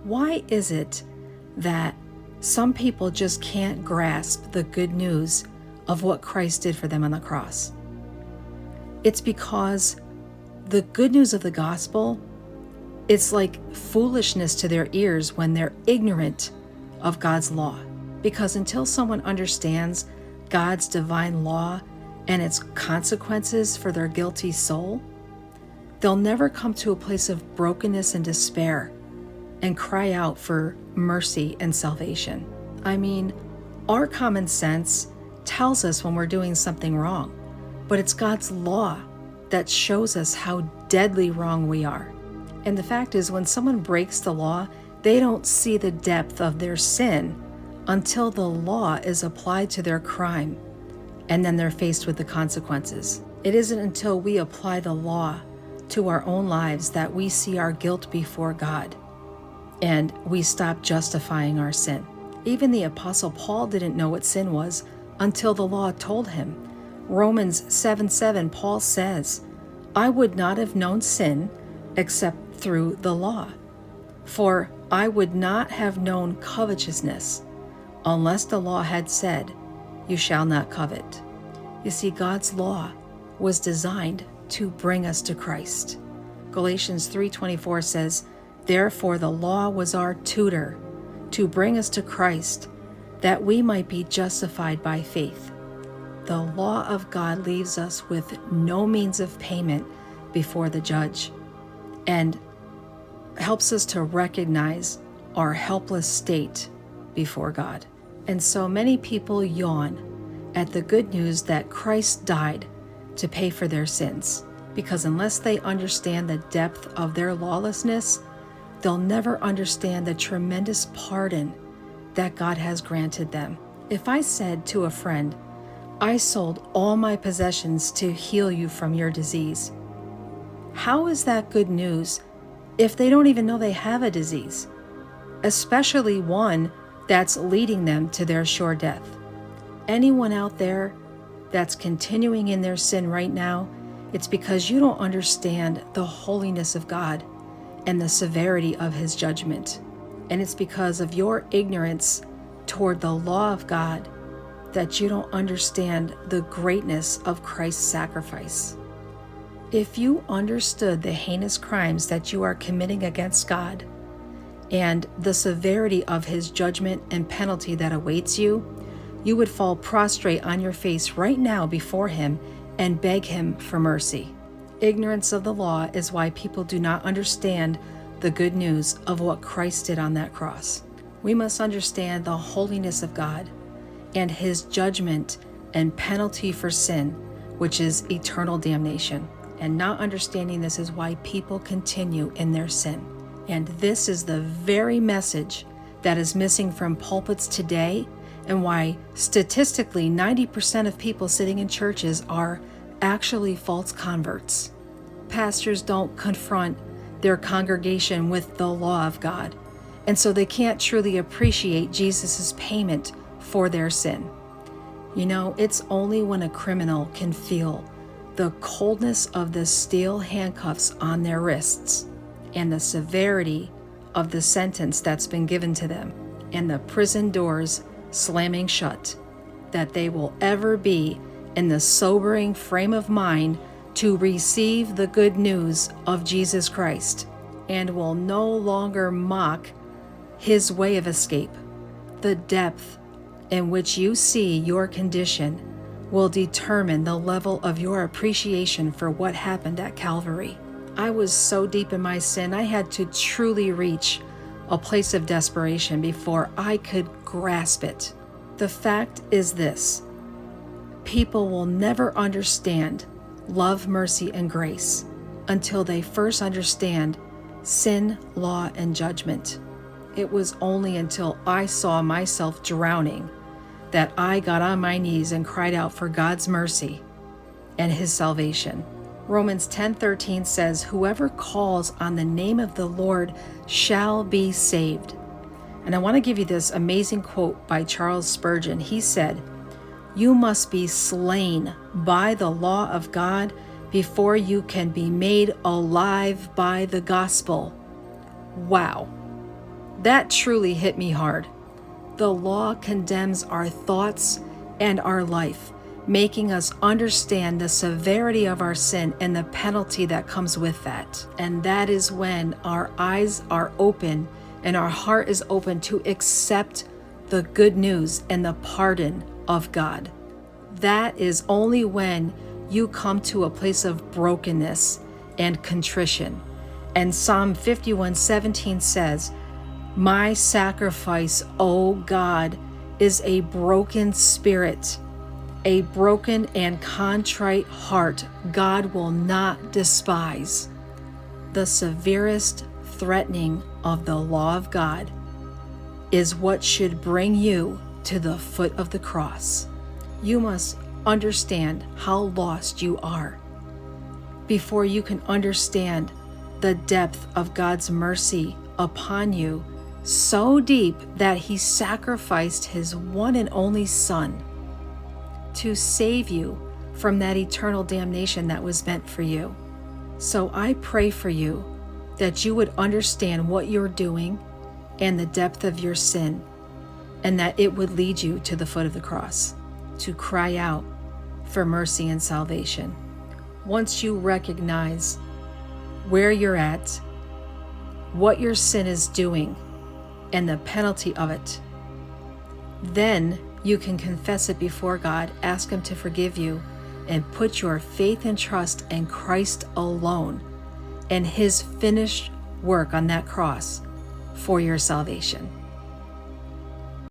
Why is it that some people just can't grasp the good news of what Christ did for them on the cross? It's because the good news of the gospel, it's like foolishness to their ears when they're ignorant of God's law. Because until someone understands God's divine law and its consequences for their guilty soul, they'll never come to a place of brokenness and despair and cry out for mercy and salvation. I mean, our common sense tells us when we're doing something wrong, but it's God's law that shows us how deadly wrong we are. And the fact is, when someone breaks the law, they don't see the depth of their sin until the law is applied to their crime, and then they're faced with the consequences. It isn't until we apply the law to our own lives that we see our guilt before God, and we stop justifying our sin. Even the Apostle Paul didn't know what sin was until the law told him. Romans 7:7, Paul says, "I would not have known sin except through the law. For I would not have known covetousness unless the law had said, 'You shall not covet.'" You see, God's law was designed to bring us to Christ. Galatians 3:24 says, "Therefore the law was our tutor to bring us to Christ, that we might be justified by faith." The law of God leaves us with no means of payment before the judge, and helps us to recognize our helpless state before God. And so many people yawn at the good news that Christ died to pay for their sins, because unless they understand the depth of their lawlessness, they'll never understand the tremendous pardon that God has granted them. If I said to a friend, "I sold all my possessions to heal you from your disease," how is that good news if they don't even know they have a disease, especially one that's leading them to their sure death? Anyone out there that's continuing in their sin right now, it's because you don't understand the holiness of God and the severity of His judgment. And it's because of your ignorance toward the law of God that you don't understand the greatness of Christ's sacrifice. If you understood the heinous crimes that you are committing against God and the severity of His judgment and penalty that awaits you, you would fall prostrate on your face right now before Him and beg Him for mercy. Ignorance of the law is why people do not understand the good news of what Christ did on that cross. We must understand the holiness of God and His judgment and penalty for sin, which is eternal damnation. And not understanding this is why people continue in their sin. And this is the very message that is missing from pulpits today, and why statistically 90% of people sitting in churches are actually false converts. Pastors don't confront their congregation with the law of God, and so they can't truly appreciate Jesus' payment for their sin. You know, it's only when a criminal can feel the coldness of the steel handcuffs on their wrists and the severity of the sentence that's been given to them and the prison doors slamming shut that they will ever be in the sobering frame of mind to receive the good news of Jesus Christ, and will no longer mock His way of escape. The depth in which you see your condition will determine the level of your appreciation for what happened at Calvary. I was so deep in my sin, I had to truly reach a place of desperation before I could grasp it. The fact is this: people will never understand love, mercy, and grace until they first understand sin, law, and judgment. It was only until I saw myself drowning that I got on my knees and cried out for God's mercy and His salvation. Romans 10:13 says, "Whoever calls on the name of the Lord shall be saved." And I want to give you this amazing quote by Charles Spurgeon. He said, "You must be slain by the law of God before you can be made alive by the gospel." Wow. That truly hit me hard. The law condemns our thoughts and our life, making us understand the severity of our sin and the penalty that comes with that. And that is when our eyes are open and our heart is open to accept the good news and the pardon of God. That is only when you come to a place of brokenness and contrition. And Psalm 51:17 says, "My sacrifice, O God, is a broken spirit. A broken and contrite heart God will not despise." The severest threatening of the law of God is what should bring you to the foot of the cross. You must understand how lost you are before you can understand the depth of God's mercy upon you, so deep that He sacrificed His one and only Son to save you from that eternal damnation that was meant for you. So I pray for you that you would understand what you're doing and the depth of your sin, and that it would lead you to the foot of the cross to cry out for mercy and salvation. Once you recognize where you're at, what your sin is doing, and the penalty of it, then you can confess it before God, ask Him to forgive you, and put your faith and trust in Christ alone and His finished work on that cross for your salvation.